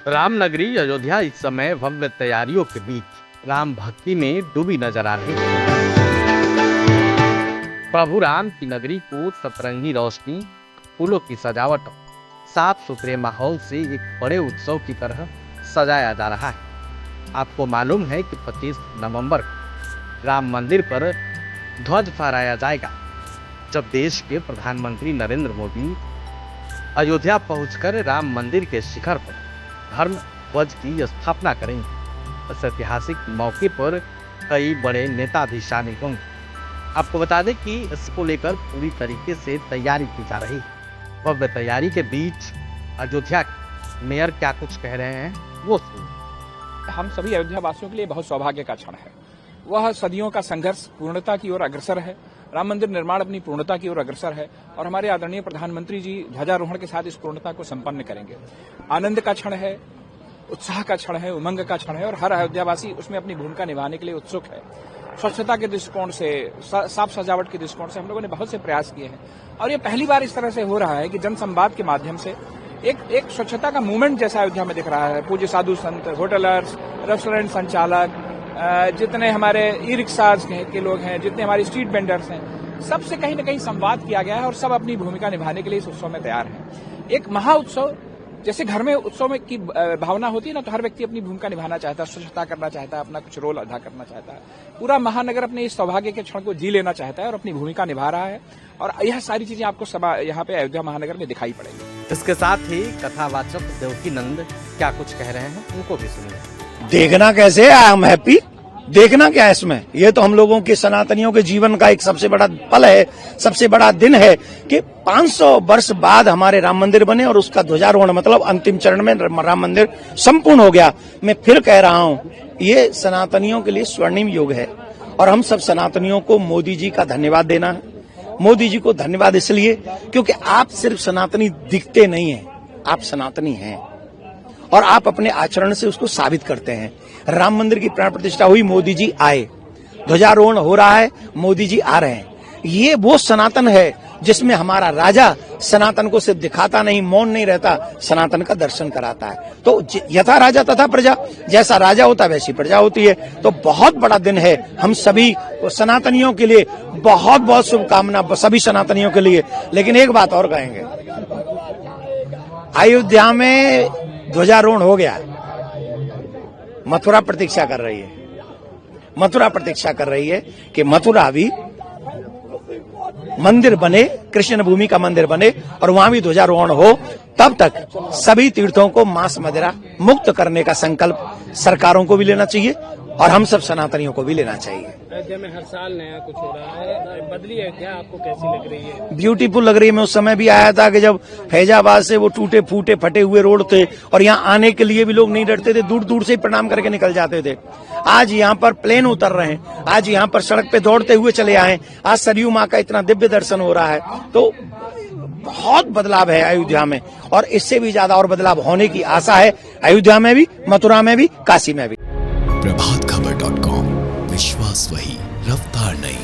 रामनगरी अयोध्या इस समय भव्य तैयारियों के बीच राम भक्ति में डूबी नजर आ रही है। प्रभु राम की नगरी को सतरंगी रोशनी, फूलों की सजावट, साफ सुथरे माहौल से एक बड़े उत्सव की तरह सजाया जा रहा है। आपको मालूम है कि 25 नवंबर को राम मंदिर पर ध्वज फहराया जाएगा, जब देश के प्रधानमंत्री नरेंद्र मोदी अयोध्या पहुंचकर राम मंदिर के शिखर पर धर्म ध्वज की स्थापना करेंगे। इस ऐतिहासिक मौके पर कई बड़े नेता भी शामिल होंगे। आपको बता दें कि इसको लेकर पूरी तरीके से तैयारी की जा रही है। भव्य तैयारी के बीच अयोध्या के मेयर क्या कुछ कह रहे हैं वो सुनिए। हम सभी अयोध्या वासियों के लिए बहुत सौभाग्य का क्षण है। वह सदियों का संघर्ष पूर्णता की ओर अग्रसर है। राम मंदिर निर्माण अपनी पूर्णता की ओर अग्रसर है और हमारे आदरणीय प्रधानमंत्री जी ध्वजारोहण के साथ इस पूर्णता को संपन्न करेंगे। आनंद का क्षण है, उत्साह का क्षण है, उमंग का क्षण है और हर अयोध्यावासी उसमें अपनी भूमिका निभाने के लिए उत्सुक है। स्वच्छता के दृष्टिकोण से, साफ सजावट के दृष्टिकोण से हम लोगों ने बहुत से प्रयास किए हैं और ये पहली बार इस तरह से हो रहा है कि जनसंवाद के माध्यम से एक स्वच्छता का मूवमेंट जैसा अयोध्या में दिख रहा है। पूज्य साधु संत, होटलर्स, रेस्टोरेंट संचालक, जितने हमारे ई रिक्शाज के लोग हैं, जितने हमारे स्ट्रीट वेंडर्स हैं, सबसे कहीं न कहीं संवाद किया गया है और सब अपनी भूमिका निभाने के लिए इस उत्सव में तैयार हैं। एक महा उत्सव, जैसे घर में उत्सव में की भावना होती है ना, तो हर व्यक्ति अपनी भूमिका निभाना चाहता है, स्वच्छता करना चाहता है, अपना कुछ रोल अदा करना चाहता है। पूरा महानगर अपने इस सौभाग्य के क्षण को जी लेना चाहता है और अपनी भूमिका निभा रहा है और यह सारी चीजें आपको यहाँ पे अयोध्या महानगर में दिखाई पड़ेगी। इसके साथ ही कथावाचक देवकीनंद क्या कुछ कह रहे हैं उनको भी सुनिए। देखना कैसे, आई एम हैप्पी। देखना क्या है इसमें, ये तो हम लोगों के सनातनियों के जीवन का एक सबसे बड़ा पल है, सबसे बड़ा दिन है कि 500 वर्ष बाद हमारे राम मंदिर बने और उसका ध्वजारोहण, मतलब अंतिम चरण में राम मंदिर संपूर्ण हो गया। मैं फिर कह रहा हूं, ये सनातनियों के लिए स्वर्णिम युग है और हम सब सनातनियों को मोदी जी का धन्यवाद देना है। मोदी जी को धन्यवाद इसलिए क्योंकि आप सिर्फ सनातनी दिखते नहीं हैं, आप सनातनी हैं और आप अपने आचरण से उसको साबित करते हैं। राम मंदिर की प्राण प्रतिष्ठा हुई, मोदी जी आए, ध्वजारोहण हो रहा है, मोदी जी आ रहे हैं। ये वो सनातन है जिसमें हमारा राजा सनातन को सिर्फ दिखाता नहीं, मौन नहीं रहता, सनातन का दर्शन कराता है। तो यथा राजा तथा प्रजा, जैसा राजा होता है वैसी प्रजा होती है। तो बहुत बड़ा दिन है, हम सभी सनातनियों के लिए बहुत बहुत शुभकामना, सभी सनातनियों के लिए। लेकिन एक बात और कहेंगे, अयोध्या में ध्वजारोहण हो गया, मथुरा प्रतीक्षा कर रही है। मथुरा प्रतीक्षा कर रही है कि मथुरा भी मंदिर बने, कृष्ण भूमि का मंदिर बने और वहां भी ध्वजारोहण हो। तब तक सभी तीर्थों को मांस मदिरा मुक्त करने का संकल्प सरकारों को भी लेना चाहिए और हम सब सनातनियों को भी लेना चाहिए। अयोध्या में हर साल नया कुछ हो रहा है, बदली अयोध्या आपको कैसी लग रही है? ब्यूटीफुल लग रही है। मैं उस समय भी आया था कि जब फैजाबाद से वो टूटे फूटे फटे हुए रोड थे और यहाँ आने के लिए भी लोग नहीं डरते थे, दूर दूर से ही प्रणाम करके निकल जाते थे। आज यहाँ पर प्लेन उतर रहे हैं, आज यहाँ पर सड़क पे दौड़ते हुए चले आए, आज सरयू माँ का इतना दिव्य दर्शन हो रहा है। तो बहुत बदलाव है अयोध्या में और इससे भी ज्यादा और बदलाव होने की आशा है, अयोध्या में भी, मथुरा में भी, काशी में भी। प्रभातखबर.com, विश्वास वही, रफ्तार नहीं।